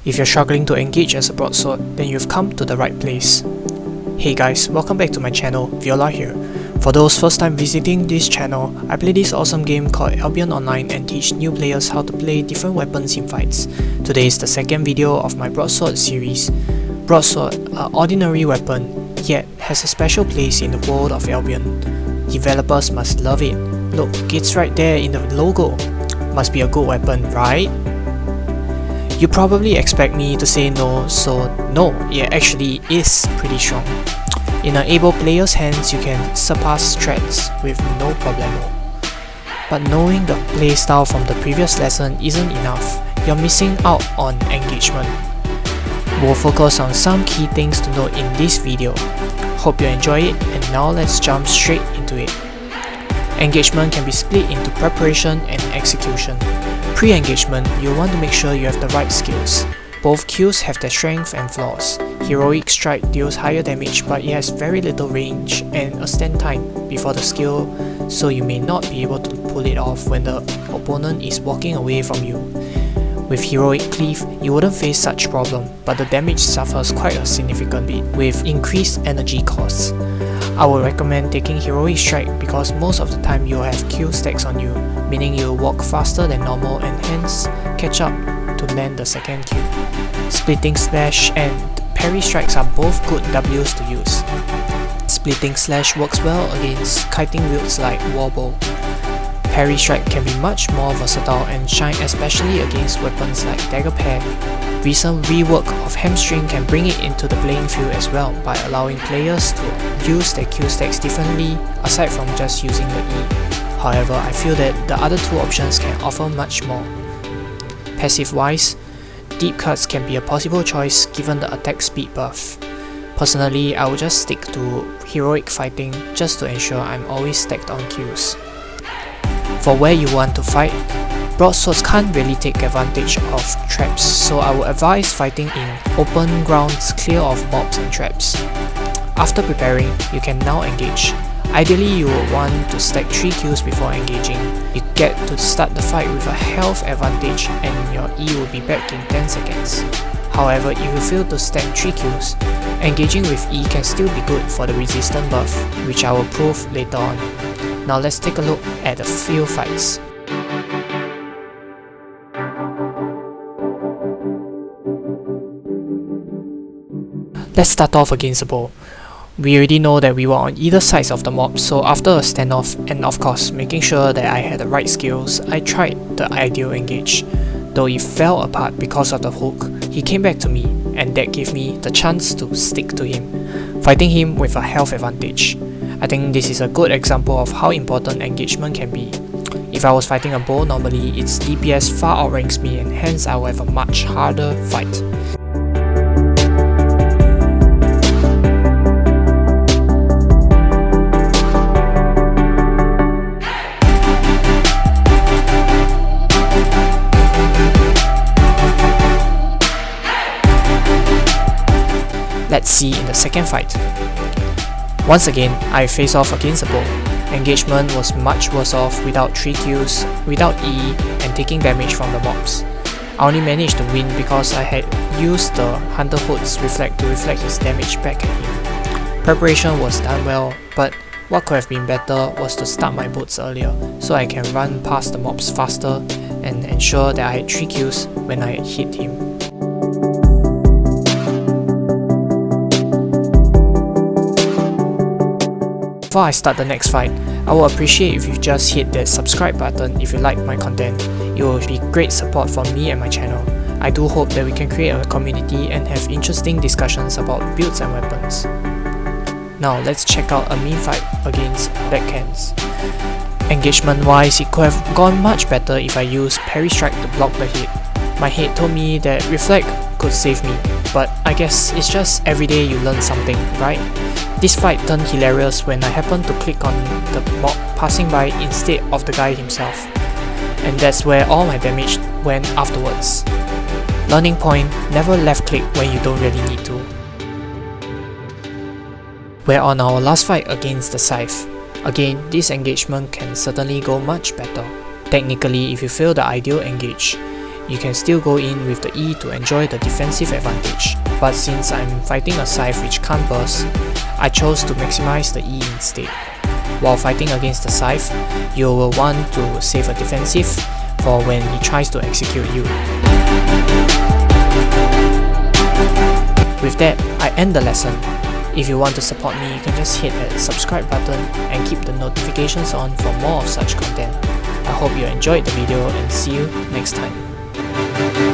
If you're struggling to engage as a broadsword, then you've come to the right place. Hey guys, welcome back to my channel, Viola here. For those first time visiting this channel, I play this awesome game called Albion online and teach new players how to play different weapons in fights. Today is the second video of my Broadsword series. Broadsword, an ordinary weapon, yet has a special place in the world of Albion. Developers must love it. Look, it's right there in the logo. Must be a good weapon, right? You probably expect me to say no, so no, it actually is pretty strong. In an able player's hands, you can surpass threats with no problemo. But knowing the playstyle from the previous lesson isn't enough, you're missing out on engagement. We'll focus on some key things to note in this video. Hope you enjoy it, and now let's jump straight into it. Engagement can be split into preparation and execution. Pre-engagement, you'll want to make sure you have the right skills. Both Qs have their strengths and flaws. Heroic Strike deals higher damage, but it has very little range and a stand time before the skill, so you may not be able to pull it off when the opponent is walking away from you. With Heroic Cleave, you wouldn't face such problem, but the damage suffers quite a significant bit with increased energy costs. I would recommend taking Heroic Strike because most of the time you'll have Q stacks on you, meaning you'll walk faster than normal and hence catch up to land the second Q. Splitting Slash and Parry Strikes are both good Ws to use. Splitting Slash works well against kiting wields like Warbow. Parry Strike can be much more versatile and shine especially against weapons like Dagger pair. Recent rework of Hamstring can bring it into the playing field as well by allowing players to use their Q stacks differently aside from just using the E. However, I feel that the other two options can offer much more. Passive wise, Deep Cuts can be a possible choice given the attack speed buff. Personally, I would just stick to Heroic Fighting just to ensure I'm always stacked on Qs. For where you want to fight, broadswords can't really take advantage of traps, so I would advise fighting in open grounds clear of mobs and traps. After preparing, you can now engage. Ideally, you would want to stack 3 Qs before engaging. You get to start the fight with a health advantage and your E will be back in 10 seconds. However, if you fail to stack 3 Qs, engaging with E can still be good for the resistance buff, which I will prove later on. Now let's take a look at a few fights. Let's start off against the bow. We already know that we were on either sides of the mob, so after a standoff and of course making sure that I had the right skills, I tried the ideal engage. Though it fell apart because of the hook, he came back to me and that gave me the chance to stick to him, fighting him with a health advantage. I think this is a good example of how important engagement can be. If I was fighting a bow normally, its DPS far outranks me and hence I will have a much harder fight. Let's see in the second fight. Once again, I face off against a bow. Engagement was much worse off without 3 Qs, without E, and taking damage from the mobs. I only managed to win because I had used the Hunter Hood's Reflect to reflect his damage back at him. Preparation was done well, but what could have been better was to start my boots earlier so I can run past the mobs faster and ensure that I had 3 Qs when I hit him. Before I start the next fight, I would appreciate if you just hit that subscribe button if you like my content. It will be great support for me and my channel. I do hope that we can create a community and have interesting discussions about builds and weapons. Now let's check out a mean fight against Backhands. Engagement wise, it could have gone much better if I used Parry Strike to block the hit. My head told me that Reflect could save me, but I guess it's just everyday you learn something, right? This fight turned hilarious when I happened to click on the mob passing by instead of the guy himself. And that's where all my damage went afterwards. Learning point, never left click when you don't really need to. We're on our last fight against the Scythe. Again, this engagement can certainly go much better. Technically, if you fail the ideal engage, you can still go in with the E to enjoy the defensive advantage. But since I'm fighting a scythe which can't burst, I chose to maximize the E instead. While fighting against the scythe, you will want to save a defensive for when he tries to execute you. With that, I end the lesson. If you want to support me, you can just hit that subscribe button and keep the notifications on for more of such content. I hope you enjoyed the video and see you next time.